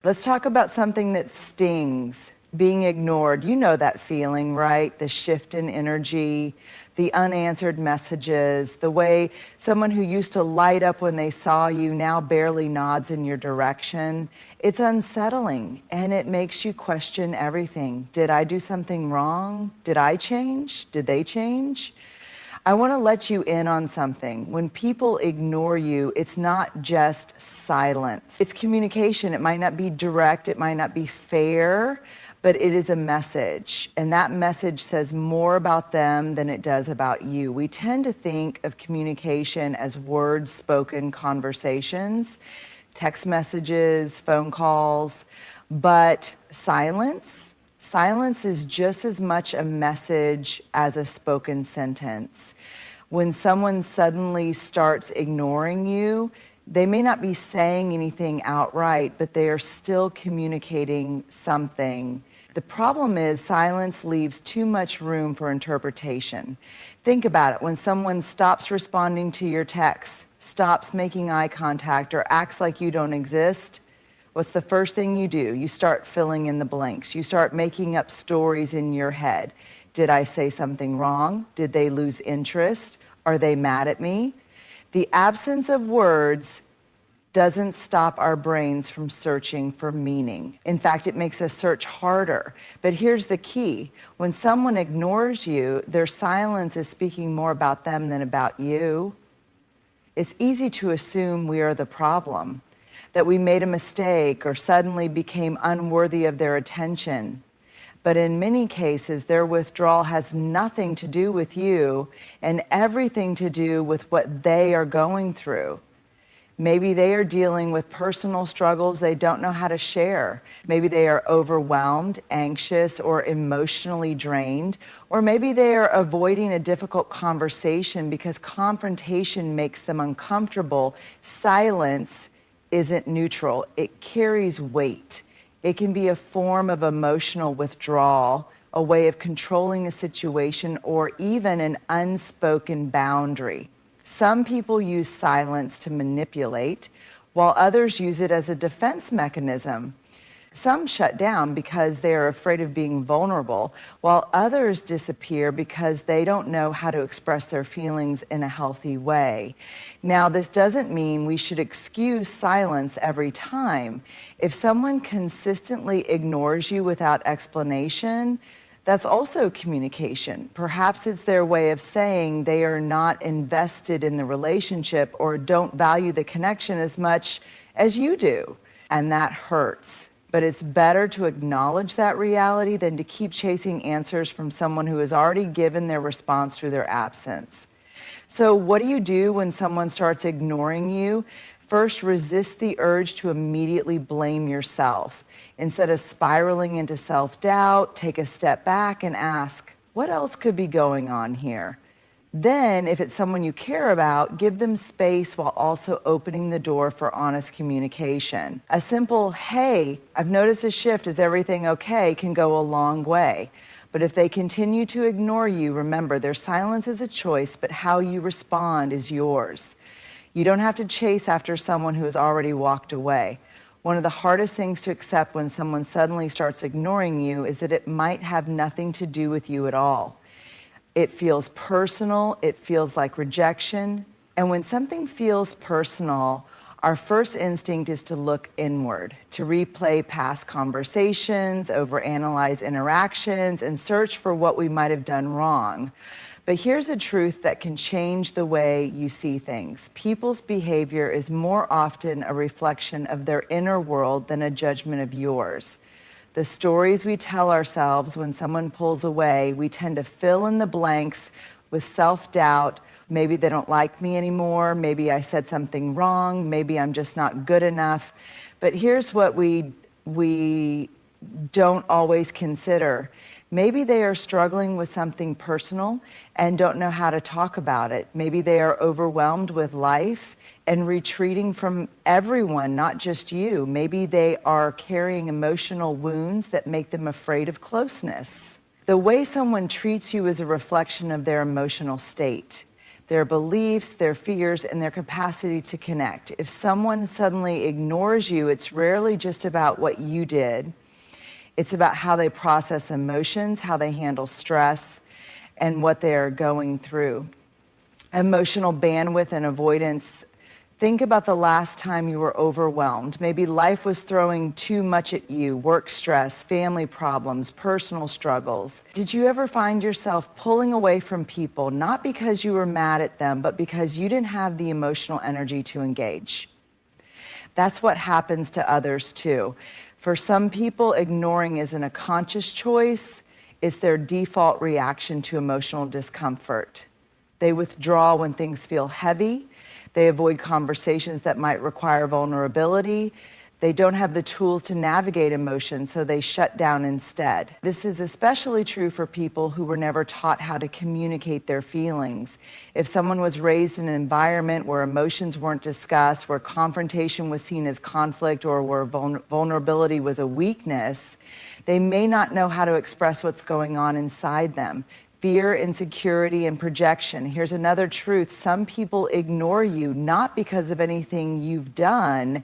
Let's talk about something that stings, being ignored. You know that feeling, right? The shift in energy, the unanswered messages, the way someone who used to light up when they saw you now barely nods in your direction. It's unsettling, and it makes you question everything. Did I do something wrong? Did I change? Did they change? I want to let you in on something. When people ignore you, it's not just silence. It's communication. It might not be direct, it might not be fair, but it is a message. And that message says more about them than it does about you. We tend to think of communication as words spoken conversations, text messages, phone calls, but silence is just as much a message as a spoken sentence. When someone suddenly starts ignoring you, they may not be saying anything outright, but they are still communicating something. The problem is silence leaves too much room for interpretation. Think about it. When someone stops responding to your texts, stops making eye contact, or acts like you don't exist, what's the first thing you do? You start filling in the blanks. You start making up stories in your head. Did I say something wrong? Did they lose interest? Are they mad at me? The absence of words doesn't stop our brains from searching for meaning. In fact, it makes us search harder. But here's the key. When someone ignores you, their silence is speaking more about them than about you. It's easy to assume we are the problem, that we made a mistake or suddenly became unworthy of their attention. But in many cases, their withdrawal has nothing to do with you and everything to do with what they are going through. Maybe they are dealing with personal struggles they don't know how to share. Maybe they are overwhelmed, anxious, or emotionally drained. Or maybe they are avoiding a difficult conversation because confrontation makes them uncomfortable. Silence isn't neutral. It carries weight. It can be a form of emotional withdrawal, a way of controlling a situation, or even an unspoken boundary. Some people use silence to manipulate, while others use it as a defense mechanism. Some shut down because they are afraid of being vulnerable, while others disappear because they don't know how to express their feelings in a healthy way. Now, this doesn't mean we should excuse silence every time. If someone consistently ignores you without explanation, that's also communication. Perhaps it's their way of saying they are not invested in the relationship or don't value the connection as much as you do, and that hurts. But it's better to acknowledge that reality than to keep chasing answers from someone who has already given their response through their absence. So what do you do when someone starts ignoring you? First, resist the urge to immediately blame yourself. Instead of spiraling into self-doubt, take a step back and ask, what else could be going on here? Then, if it's someone you care about, give them space while also opening the door for honest communication. A simple, hey, I've noticed a shift, is everything okay, can go a long way. But if they continue to ignore you, remember, their silence is a choice, but how you respond is yours. You don't have to chase after someone who has already walked away. One of the hardest things to accept when someone suddenly starts ignoring you is that it might have nothing to do with you at all. It feels personal, it feels like rejection. And when something feels personal, our first instinct is to look inward, to replay past conversations, overanalyze interactions, and search for what we might have done wrong. But here's a truth that can change the way you see things. People's behavior is more often a reflection of their inner world than a judgment of yours. The stories we tell ourselves when someone pulls away, we tend to fill in the blanks with self-doubt. Maybe they don't like me anymore. Maybe I said something wrong. Maybe I'm just not good enough. But here's what we don't always consider. Maybe they are struggling with something personal and don't know how to talk about it. Maybe they are overwhelmed with life and retreating from everyone, not just you. Maybe they are carrying emotional wounds that make them afraid of closeness. The way someone treats you is a reflection of their emotional state. their beliefs, their fears, and their capacity to connect. If someone suddenly ignores you, it's rarely just about what you did. It's about how they process emotions, how they handle stress, and what they are going through. Emotional bandwidth and avoidance. Think about the last time you were overwhelmed. Maybe life was throwing too much at you, work stress, family problems, personal struggles. Did you ever find yourself pulling away from people, not because you were mad at them, but because you didn't have the emotional energy to engage? That's what happens to others too. For some people, ignoring isn't a conscious choice. It's their default reaction to emotional discomfort. They withdraw when things feel heavy. They avoid conversations that might require vulnerability. They don't have the tools to navigate emotions, so they shut down instead. This is especially true for people who were never taught how to communicate their feelings. If someone was raised in an environment where emotions weren't discussed, where confrontation was seen as conflict, or where vulnerability was a weakness, they may not know how to express what's going on inside them. Fear, insecurity, and projection. Here's another truth. Some people ignore you not because of anything you've done,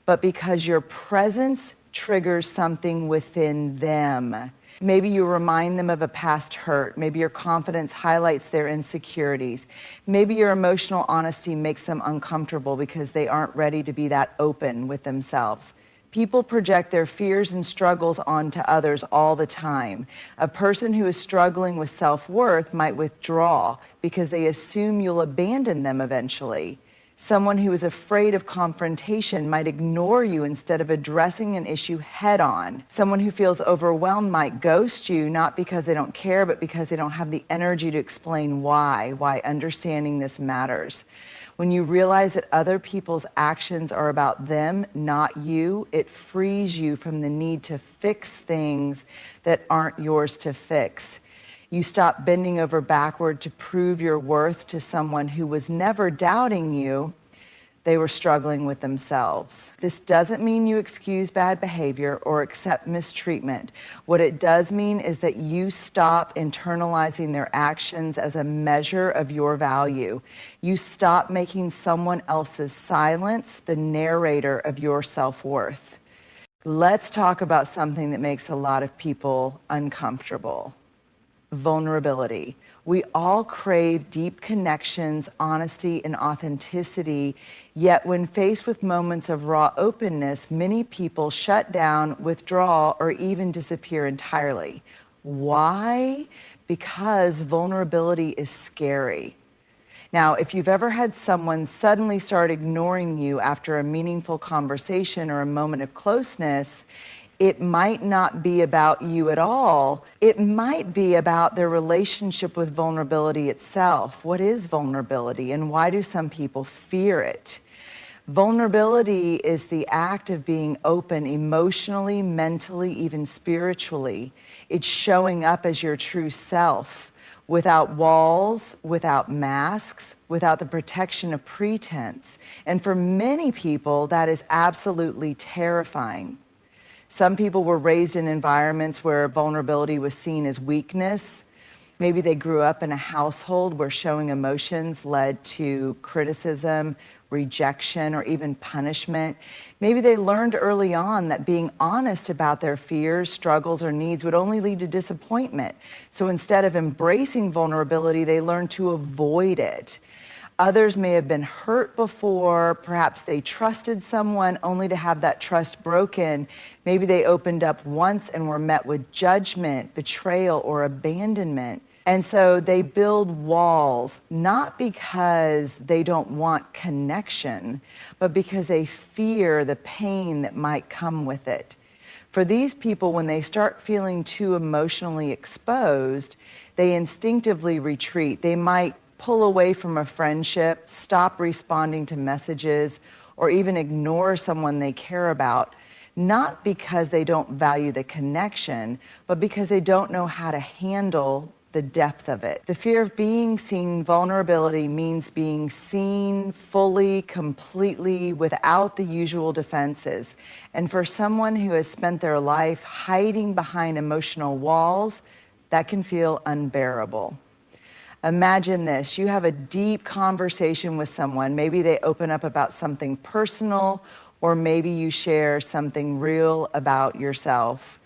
but because your presence triggers something within them. Maybe you remind them of a past hurt. Maybe your confidence highlights their insecurities. Maybe your emotional honesty makes them uncomfortable because they aren't ready to be that open with themselves. People project their fears and struggles onto others all the time. A person who is struggling with self-worth might withdraw because they assume you'll abandon them eventually. Someone who is afraid of confrontation might ignore you instead of addressing an issue head-on. Someone who feels overwhelmed might ghost you, not because they don't care, but because they don't have the energy to explain why understanding this matters. When you realize that other people's actions are about them, not you, it frees you from the need to fix things that aren't yours to fix. You stop bending over backward to prove your worth to someone who was never doubting you. They were struggling with themselves. This doesn't mean you excuse bad behavior or accept mistreatment. What it does mean is that you stop internalizing their actions as a measure of your value. You stop making someone else's silence the narrator of your self-worth. Let's talk about something that makes a lot of people uncomfortable. Vulnerability. We all crave deep connections, honesty, and authenticity, yet when faced with moments of raw openness, many people shut down, withdraw, or even disappear entirely. Why? Because vulnerability is scary. Now, if you've ever had someone suddenly start ignoring you after a meaningful conversation or a moment of closeness, it might not be about you at all. It might be about their relationship with vulnerability itself. What is vulnerability, and why do some people fear it? Vulnerability is the act of being open emotionally, mentally, even spiritually. It's showing up as your true self, without walls, without masks, without the protection of pretense. And for many people, that is absolutely terrifying. Some people were raised in environments where vulnerability was seen as weakness. Maybe they grew up in a household where showing emotions led to criticism, rejection, or even punishment. Maybe they learned early on that being honest about their fears, struggles, or needs would only lead to disappointment. So instead of embracing vulnerability, they learned to avoid it. Others may have been hurt before. Perhaps they trusted someone only to have that trust broken. Maybe they opened up once and were met with judgment, betrayal, or abandonment. And so they build walls, not because they don't want connection, but because they fear the pain that might come with it. For these people, when they start feeling too emotionally exposed, they instinctively retreat. They might pull away from a friendship, stop responding to messages, or even ignore someone they care about, not because they don't value the connection, but because they don't know how to handle the depth of it. The fear of being seen, vulnerability, means being seen fully, completely, without the usual defenses. And for someone who has spent their life hiding behind emotional walls, that can feel unbearable. Imagine this, you have a deep conversation with someone. Maybe they open up about something personal, or maybe you share something real about yourself.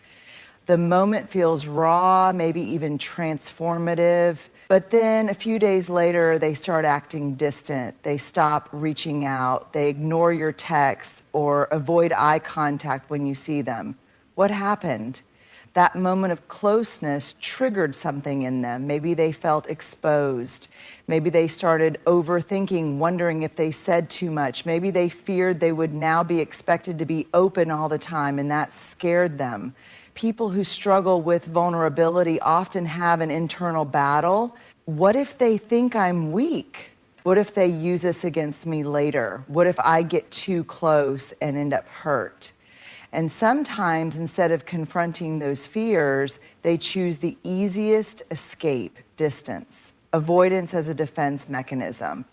The moment feels raw, maybe even transformative, but then a few days later, they start acting distant. They stop reaching out. They ignore your texts or avoid eye contact when you see them. What happened? That moment of closeness triggered something in them. Maybe they felt exposed. Maybe they started overthinking, wondering if they said too much. Maybe they feared they would now be expected to be open all the time, and that scared them. People who struggle with vulnerability often have an internal battle. What if they think I'm weak? What if they use this against me later? What if I get too close and end up hurt? And sometimes, instead of confronting those fears, they choose the easiest escape, distance. Avoidance as a defense mechanism.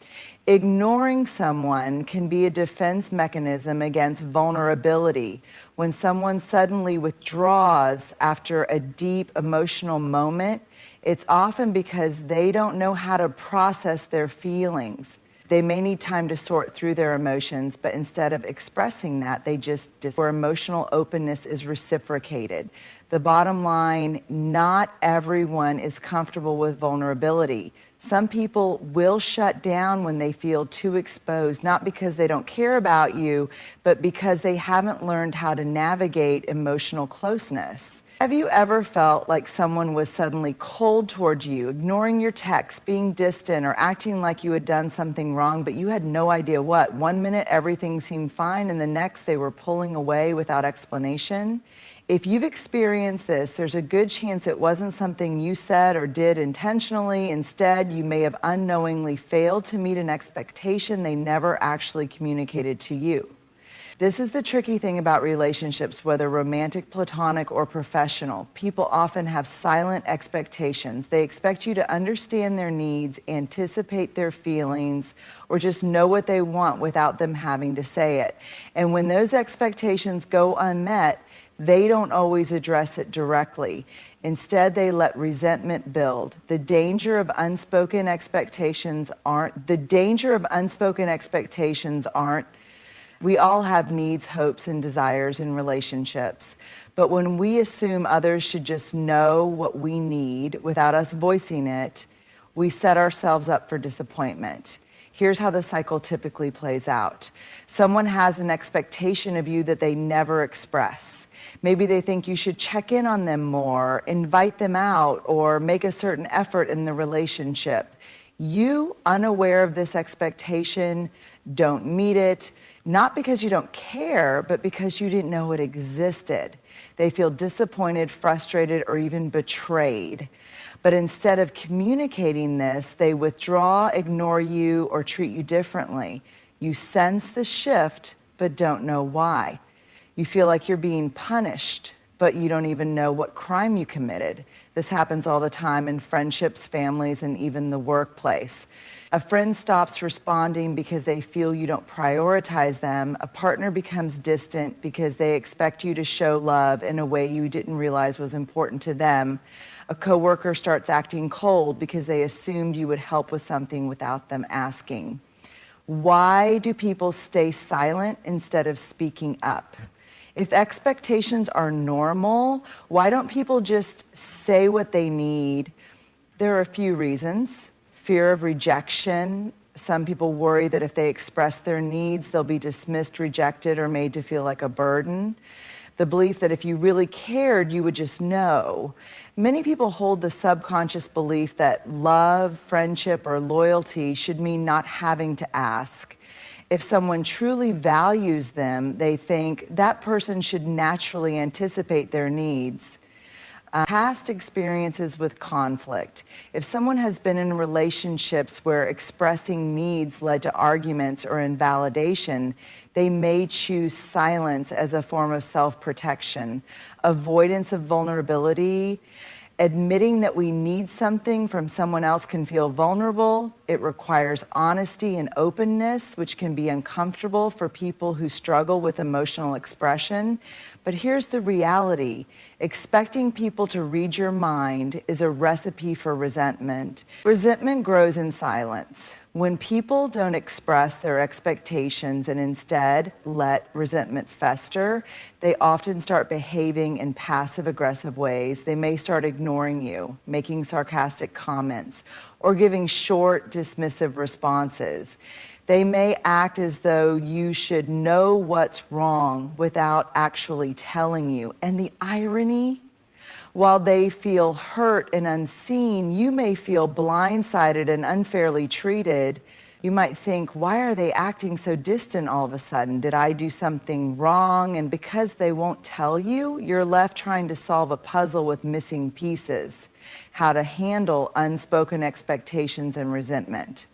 Ignoring someone can be a defense mechanism against vulnerability. When someone suddenly withdraws after a deep emotional moment, it's often because they don't know how to process their feelings. They may need time to sort through their emotions, but instead of expressing that, they just where emotional openness is reciprocated. The bottom line, not everyone is comfortable with vulnerability. Some people will shut down when they feel too exposed, not because they don't care about you, but because they haven't learned how to navigate emotional closeness. Have you ever felt like someone was suddenly cold towards you, ignoring your texts, being distant, or acting like you had done something wrong, but you had no idea what? One minute everything seemed fine, and the next they were pulling away without explanation? If you've experienced this, there's a good chance it wasn't something you said or did intentionally. Instead, you may have unknowingly failed to meet an expectation they never actually communicated to you. This is the tricky thing about relationships, whether romantic, platonic, or professional. People often have silent expectations. They expect you to understand their needs, anticipate their feelings, or just know what they want without them having to say it. And when those expectations go unmet, they don't always address it directly. Instead, they let resentment build. The danger of unspoken expectations aren't, we all have needs, hopes, and desires in relationships. But when we assume others should just know what we need without us voicing it, we set ourselves up for disappointment. Here's how the cycle typically plays out. Someone has an expectation of you that they never express. Maybe they think you should check in on them more, invite them out, or make a certain effort in the relationship. You, unaware of this expectation, don't meet it, not because you don't care, but because you didn't know it existed. They feel disappointed, frustrated, or even betrayed. But instead of communicating this, they withdraw, ignore you, or treat you differently. You sense the shift, but don't know why. You feel like you're being punished, but you don't even know what crime you committed. This happens all the time in friendships, families, and even the workplace. A friend stops responding because they feel you don't prioritize them. A partner becomes distant because they expect you to show love in a way you didn't realize was important to them. A coworker starts acting cold because they assumed you would help with something without them asking. Why do people stay silent instead of speaking up? If expectations are normal, why don't people just say what they need? There are a few reasons. Fear of rejection. Some people worry that if they express their needs, they'll be dismissed, rejected, or made to feel like a burden. The belief that if you really cared, you would just know. Many people hold the subconscious belief that love, friendship, or loyalty should mean not having to ask. If someone truly values them, they think that person should naturally anticipate their needs. Past experiences with conflict. If someone has been in relationships where expressing needs led to arguments or invalidation, they may choose silence as a form of self-protection. Avoidance of vulnerability. Admitting that we need something from someone else can feel vulnerable. It requires honesty and openness, which can be uncomfortable for people who struggle with emotional expression. But here's the reality. Expecting people to read your mind is a recipe for resentment. Resentment grows in silence. When people don't express their expectations and instead let resentment fester, they often start behaving in passive-aggressive ways. They may start ignoring you, making sarcastic comments, or giving short, dismissive responses. They may act as though you should know what's wrong without actually telling you. And the irony, while they feel hurt and unseen, you may feel blindsided and unfairly treated. You might think, why are they acting so distant all of a sudden? Did I do something wrong? And because they won't tell you, you're left trying to solve a puzzle with missing pieces. How to handle unspoken expectations and resentment.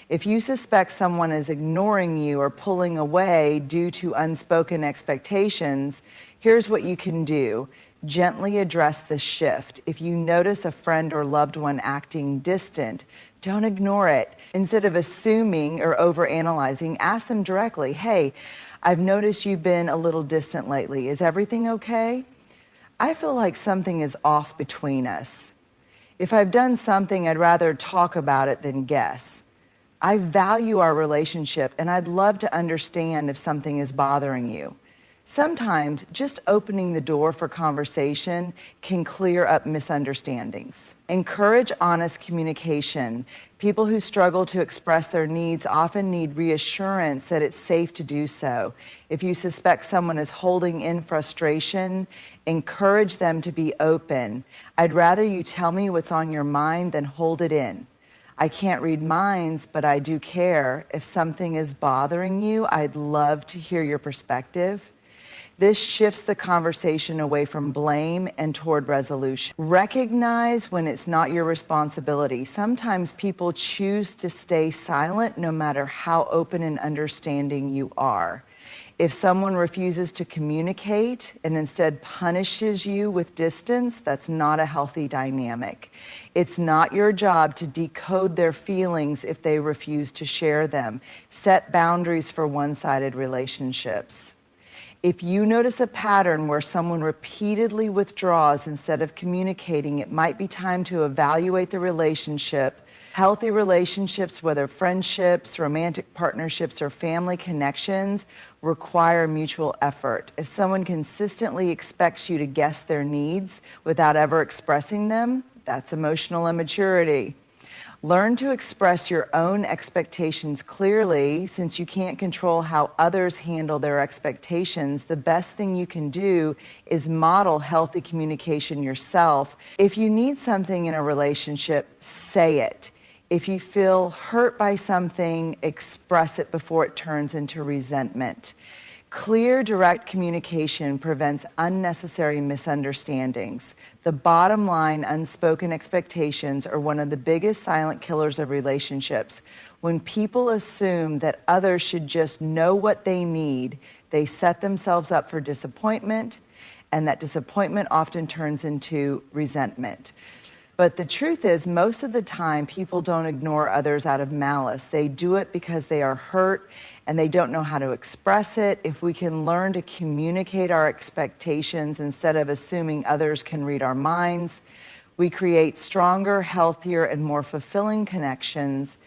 If you suspect someone is ignoring you or pulling away due to unspoken expectations, here's what you can do. Gently address the shift. If you notice a friend or loved one acting distant, don't ignore it. Instead of assuming or overanalyzing, ask them directly, hey, I've noticed you've been a little distant lately. Is everything okay? I feel like something is off between us. If I've done something, I'd rather talk about it than guess. I value our relationship, and I'd love to understand if something is bothering you. Sometimes just opening the door for conversation can clear up misunderstandings. Encourage honest communication. People who struggle to express their needs often need reassurance that it's safe to do so. If you suspect someone is holding in frustration, encourage them to be open. I'd rather you tell me what's on your mind than hold it in. I can't read minds, but I do care. If something is bothering you, I'd love to hear your perspective. This shifts the conversation away from blame and toward resolution. Recognize when it's not your responsibility. Sometimes people choose to stay silent no matter how open and understanding you are. If someone refuses to communicate and instead punishes you with distance, that's not a healthy dynamic. It's not your job to decode their feelings if they refuse to share them. Set boundaries for one-sided relationships. If you notice a pattern where someone repeatedly withdraws instead of communicating, it might be time to evaluate the relationship. Healthy relationships, whether friendships, romantic partnerships, or family connections, require mutual effort. If someone consistently expects you to guess their needs without ever expressing them, that's emotional immaturity. Learn to express your own expectations clearly. Since you can't control how others handle their expectations, the best thing you can do is model healthy communication yourself. If you need something in a relationship, say it. If you feel hurt by something, express it before it turns into resentment. Clear, direct communication prevents unnecessary misunderstandings. The bottom line, unspoken expectations are one of the biggest silent killers of relationships. When people assume that others should just know what they need, they set themselves up for disappointment, and that disappointment often turns into resentment. But the truth is, most of the time, people don't ignore others out of malice. They do it because they are hurt and they don't know how to express it. If we can learn to communicate our expectations instead of assuming others can read our minds, we create stronger, healthier, and more fulfilling connections.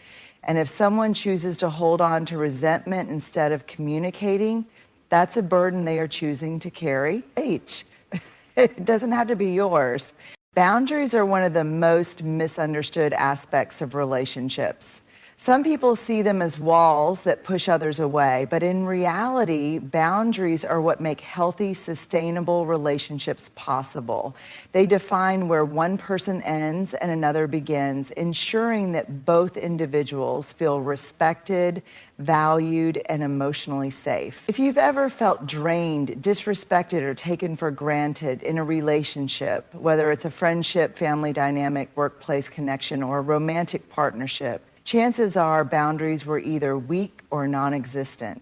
And if someone chooses to hold on to resentment instead of communicating, that's a burden they are choosing to carry. It doesn't have to be yours. Boundaries are one of the most misunderstood aspects of relationships. Some people see them as walls that push others away, but in reality, boundaries are what make healthy, sustainable relationships possible. They define where one person ends and another begins, ensuring that both individuals feel respected, valued, and emotionally safe. If you've ever felt drained, disrespected, or taken for granted in a relationship, whether it's a friendship, family dynamic, workplace connection, or a romantic partnership, chances are boundaries were either weak or non-existent.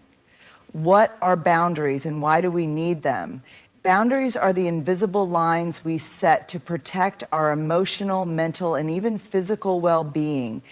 What are boundaries and why do we need them? Boundaries are the invisible lines we set to protect our emotional, mental, and even physical well-being.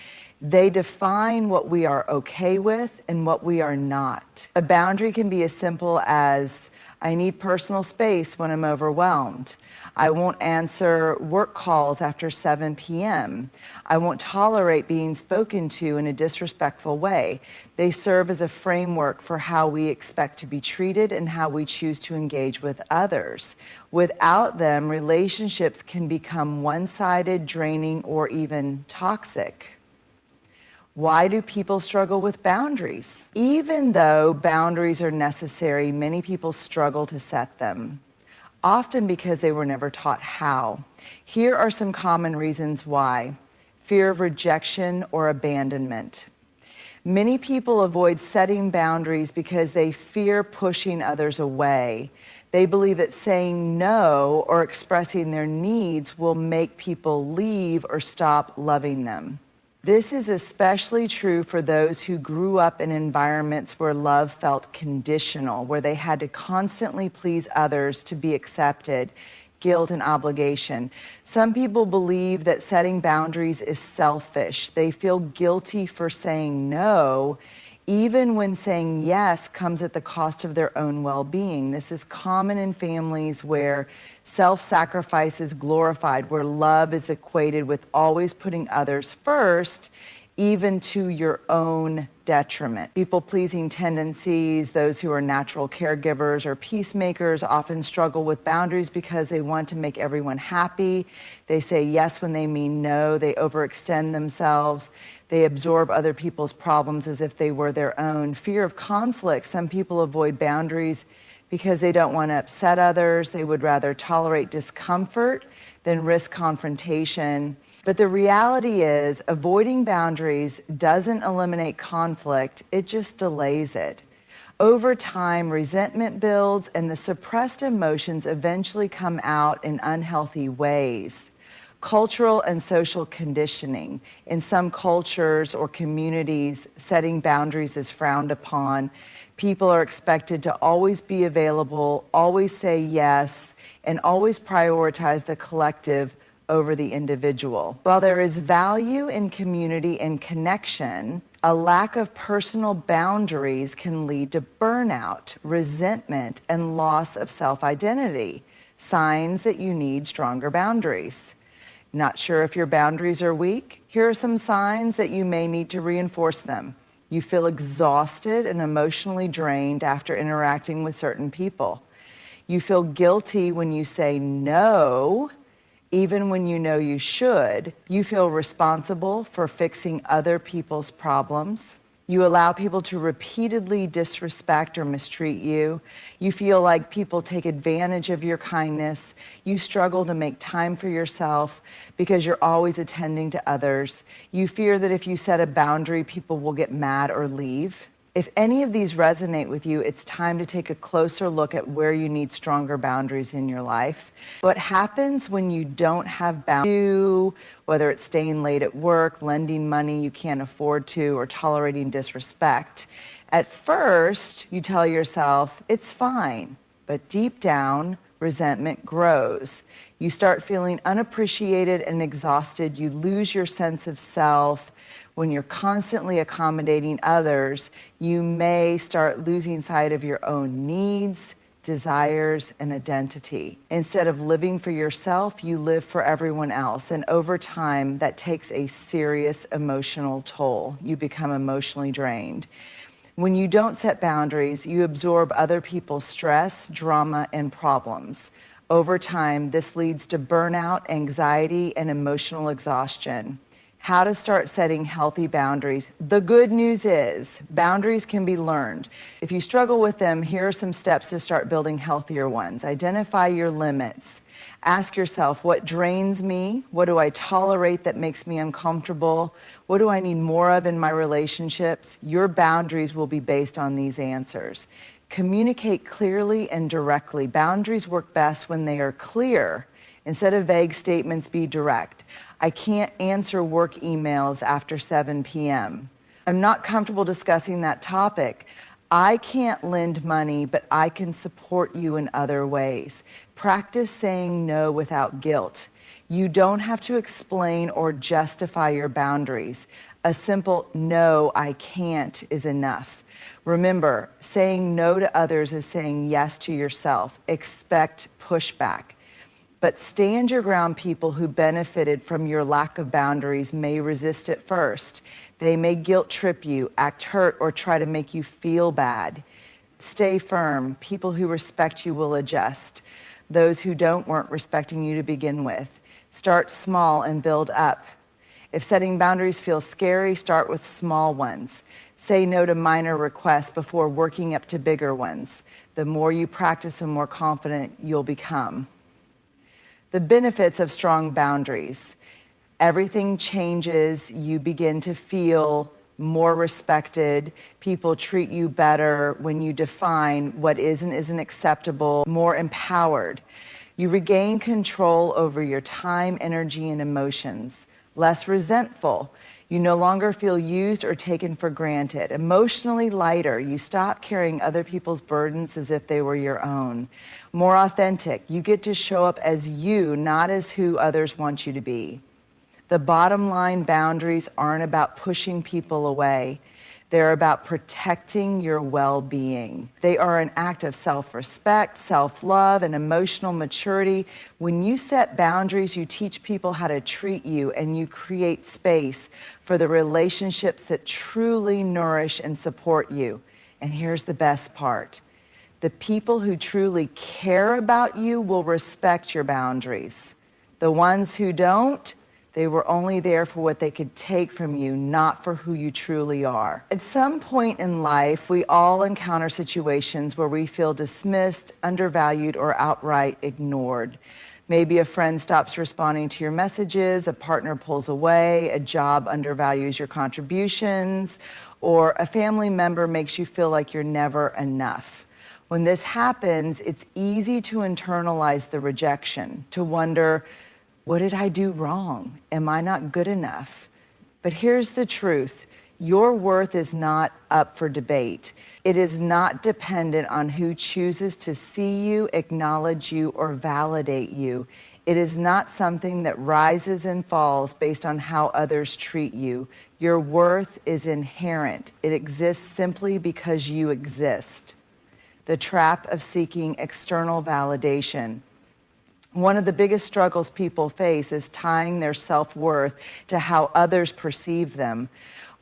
They define what we are okay with and what we are not. A boundary can be as simple as, I need personal space when I'm overwhelmed. I won't answer work calls after 7 p.m. I won't tolerate being spoken to in a disrespectful way. They serve as a framework for how we expect to be treated and how we choose to engage with others. Without them, relationships can become one-sided, draining, or even toxic. Why do people struggle with boundaries? Even though boundaries are necessary, many people struggle to set them, often because they were never taught how. Here are some common reasons why. Fear of rejection or abandonment. Many people avoid setting boundaries because they fear pushing others away. They believe that saying no or expressing their needs will make people leave or stop loving them. This is especially true for those who grew up in environments where love felt conditional, where they had to constantly please others to be accepted, guilt and obligation. Some people believe that setting boundaries is selfish. They feel guilty for saying no, even when saying yes comes at the cost of their own well-being. This is common in families where self-sacrifice is glorified, where love is equated with always putting others first, even to your own detriment. People-pleasing tendencies, those who are natural caregivers or peacemakers often struggle with boundaries because they want to make everyone happy. They say yes when they mean no. They overextend themselves. They absorb other people's problems as if they were their own. Fear of conflict. Some people avoid boundaries because they don't want to upset others. They would rather tolerate discomfort than risk confrontation. But the reality is, avoiding boundaries doesn't eliminate conflict, it just delays it. Over time, resentment builds and the suppressed emotions eventually come out in unhealthy ways. Cultural and social conditioning. In some cultures or communities, setting boundaries is frowned upon. People are expected to always be available, always say yes, and always prioritize the collective over the individual. While there is value in community and connection, a lack of personal boundaries can lead to burnout, resentment, and loss of self-identity. Signs that you need stronger boundaries. Not sure if your boundaries are weak? Here are some signs that you may need to reinforce them. You feel exhausted and emotionally drained after interacting with certain people. You feel guilty when you say no, even when you know you should. You feel responsible for fixing other people's problems. You allow people to repeatedly disrespect or mistreat you. You feel like people take advantage of your kindness. You struggle to make time for yourself because you're always attending to others. You fear that if you set a boundary, people will get mad or leave. If any of these resonate with you, it's time to take a closer look at where you need stronger boundaries in your life. What happens when you don't have boundaries, whether it's staying late at work, lending money you can't afford to, or tolerating disrespect? At first, you tell yourself, it's fine, but deep down, resentment grows. You start feeling unappreciated and exhausted. You lose your sense of self. When you're constantly accommodating others, you may start losing sight of your own needs, desires, and identity. Instead of living for yourself, you live for everyone else. And over time, that takes a serious emotional toll. You become emotionally drained. When you don't set boundaries, you absorb other people's stress, drama, and problems. Over time, this leads to burnout, anxiety, and emotional exhaustion. How to start setting healthy boundaries. The good news is boundaries can be learned. If you struggle with them, here are some steps to start building healthier ones. Identify your limits. Ask yourself, what drains me? What do I tolerate that makes me uncomfortable? What do I need more of in my relationships? Your boundaries will be based on these answers. Communicate clearly and directly. Boundaries work best when they are clear. Instead of vague statements, be direct. I can't answer work emails after 7 p.m. I'm not comfortable discussing that topic. I can't lend money, but I can support you in other ways. Practice saying no without guilt. You don't have to explain or justify your boundaries. A simple "no, I can't" is enough. Remember, saying no to others is saying yes to yourself. Expect pushback. But stand your ground. People who benefited from your lack of boundaries may resist at first. They may guilt trip you, act hurt, or try to make you feel bad. Stay firm. People who respect you will adjust. Those who don't weren't respecting you to begin with. Start small and build up. If setting boundaries feels scary, start with small ones. Say no to minor requests before working up to bigger ones. The more you practice, the more confident you'll become. The benefits of strong boundaries. Everything changes. You begin to feel more respected. People treat you better when you define what is and isn't acceptable. More empowered. You regain control over your time, energy, and emotions. Less resentful. You no longer feel used or taken for granted. Emotionally lighter. You stop carrying other people's burdens as if they were your own. More authentic. You get to show up as you, not as who others want you to be. The bottom line, boundaries aren't about pushing people away. They're about protecting your well-being. They are an act of self-respect, self-love, and emotional maturity. When you set boundaries, you teach people how to treat you, and you create space for the relationships that truly nourish and support you. And here's the best part. The people who truly care about you will respect your boundaries. The ones who don't, they were only there for what they could take from you, not for who you truly are. At some point in life, we all encounter situations where we feel dismissed, undervalued, or outright ignored. Maybe a friend stops responding to your messages, a partner pulls away, a job undervalues your contributions, or a family member makes you feel like you're never enough. When this happens, it's easy to internalize the rejection, to wonder, what did I do wrong? Am I not good enough? But here's the truth. Your worth is not up for debate. It is not dependent on who chooses to see you, acknowledge you, or validate you. It is not something that rises and falls based on how others treat you. Your worth is inherent. It exists simply because you exist. The trap of seeking external validation. One of the biggest struggles people face is tying their self-worth to how others perceive them.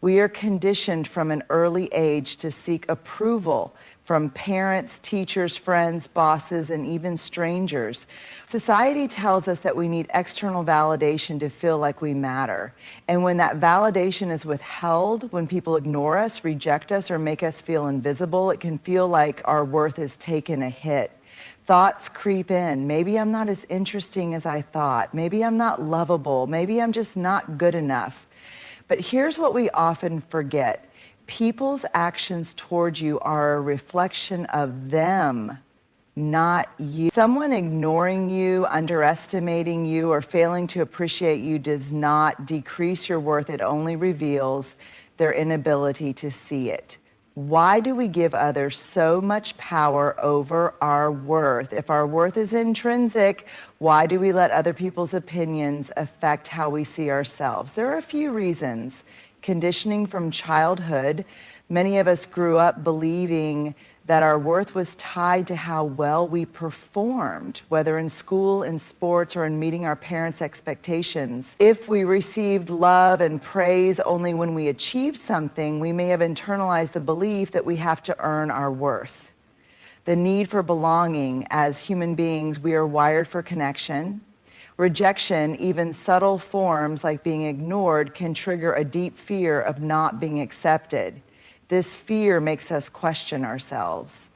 We are conditioned from an early age to seek approval from parents, teachers, friends, bosses, and even strangers. Society tells us that we need external validation to feel like we matter. And when that validation is withheld, when people ignore us, reject us, or make us feel invisible, it can feel like our worth has taken a hit. Thoughts creep in. Maybe I'm not as interesting as I thought. Maybe I'm not lovable. Maybe I'm just not good enough. But here's what we often forget. People's actions towards you are a reflection of them, not you. Someone ignoring you, underestimating you, or failing to appreciate you does not decrease your worth. It only reveals their inability to see it. Why do we give others so much power over our worth? If our worth is intrinsic, why do we let other people's opinions affect how we see ourselves? There are a few reasons. Conditioning from childhood. Many of us grew up believing that our worth was tied to how well we performed, whether in school, in sports, or in meeting our parents' expectations. If we received love and praise only when we achieved something, we may have internalized the belief that we have to earn our worth. The need for belonging. As human beings, we are wired for connection. Rejection, even subtle forms like being ignored, can trigger a deep fear of not being accepted. This fear makes us question ourselves.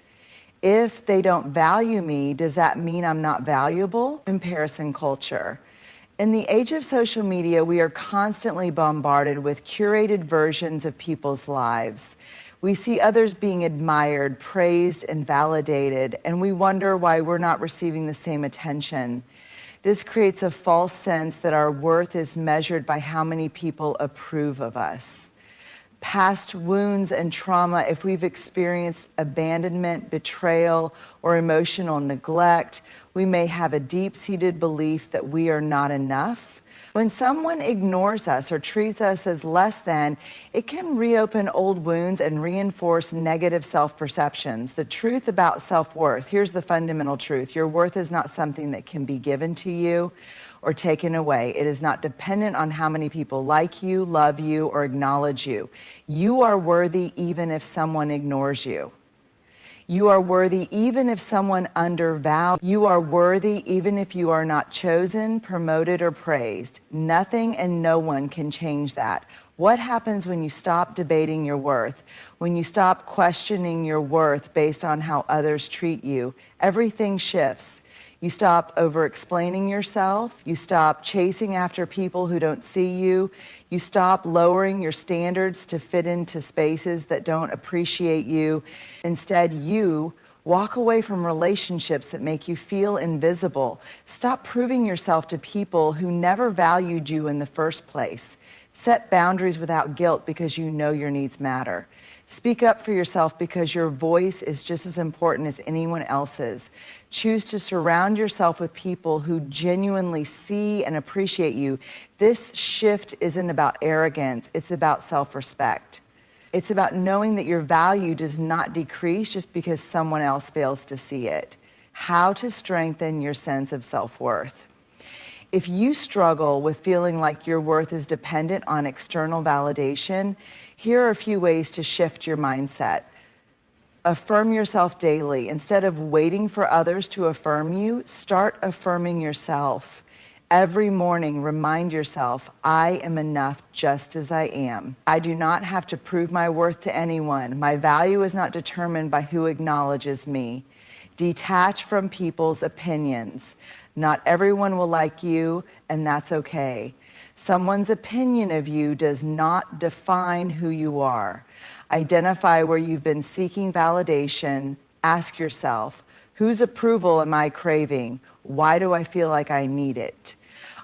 If they don't value me, does that mean I'm not valuable? Comparison culture. In the age of social media, we are constantly bombarded with curated versions of people's lives. We see others being admired, praised, and validated, and we wonder why we're not receiving the same attention. This creates a false sense that our worth is measured by how many people approve of us. past wounds and trauma, if we've experienced abandonment, betrayal, or emotional neglect, we may have a deep-seated belief that we are not enough. When someone ignores us or treats us as less than, it can reopen old wounds and reinforce negative self-perceptions. The truth about self-worth, here's the fundamental truth. Your worth is not something that can be given to you or taken away. It is not dependent on how many people like you, love you, or acknowledge you. You are worthy even if someone ignores you. You are worthy even if someone undervalues. You are worthy even if you are not chosen, promoted, or praised. Nothing and no one can change that. What happens when you stop debating your worth? When you stop questioning your worth based on how others treat you? Everything shifts. You stop over-explaining yourself. You stop chasing after people who don't see you. You stop lowering your standards to fit into spaces that don't appreciate you. Instead, you walk away from relationships that make you feel invisible. Stop proving yourself to people who never valued you in the first place. Set boundaries without guilt because you know your needs matter. Speak up for yourself because your voice is just as important as anyone else's. Choose to surround yourself with people who genuinely see and appreciate you. This shift isn't about arrogance, it's about self-respect. It's about knowing that your value does not decrease just because someone else fails to see it. How to strengthen your sense of self-worth. If you struggle with feeling like your worth is dependent on external validation, here are a few ways to shift your mindset. Affirm yourself daily. Instead of waiting for others to affirm you, start affirming yourself. Every morning, remind yourself, I am enough just as I am. I do not have to prove my worth to anyone. My value is not determined by who acknowledges me. Detach from people's opinions. Not everyone will like you, and that's okay. Someone's opinion of you does not define who you are. Identify where you've been seeking validation. Ask yourself, whose approval am I craving? Why do I feel like I need it?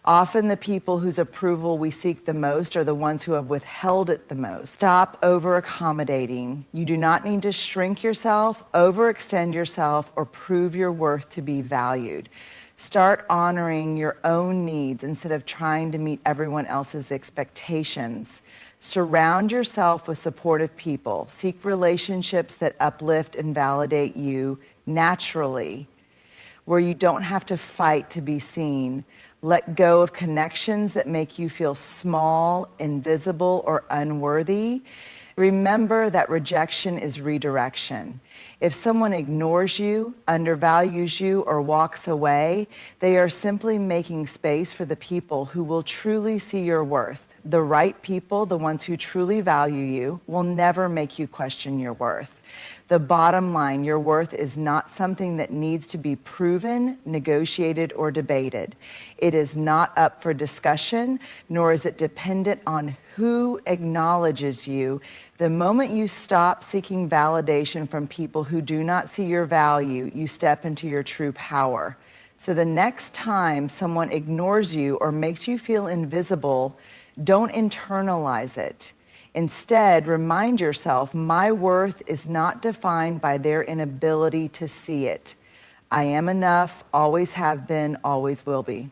Often the people whose approval we seek the most are the ones who have withheld it the most. Stop over-accommodating. You do not need to shrink yourself, overextend yourself, or prove your worth to be valued. Start honoring your own needs instead of trying to meet everyone else's expectations. Surround yourself with supportive people. Seek relationships that uplift and validate you naturally, where you don't have to fight to be seen. Let go of connections that make you feel small, invisible, or unworthy. Remember that rejection is redirection. If someone ignores you, undervalues you, or walks away, they are simply making space for the people who will truly see your worth. The right people, the ones who truly value you, will never make you question your worth. The bottom line, your worth is not something that needs to be proven, negotiated, or debated. It is not up for discussion, nor is it dependent on who acknowledges you. The moment you stop seeking validation from people who do not see your value, you step into your true power. So the next time someone ignores you or makes you feel invisible, don't internalize it. Instead, remind yourself, my worth is not defined by their inability to see it. I am enough, always have been, always will be.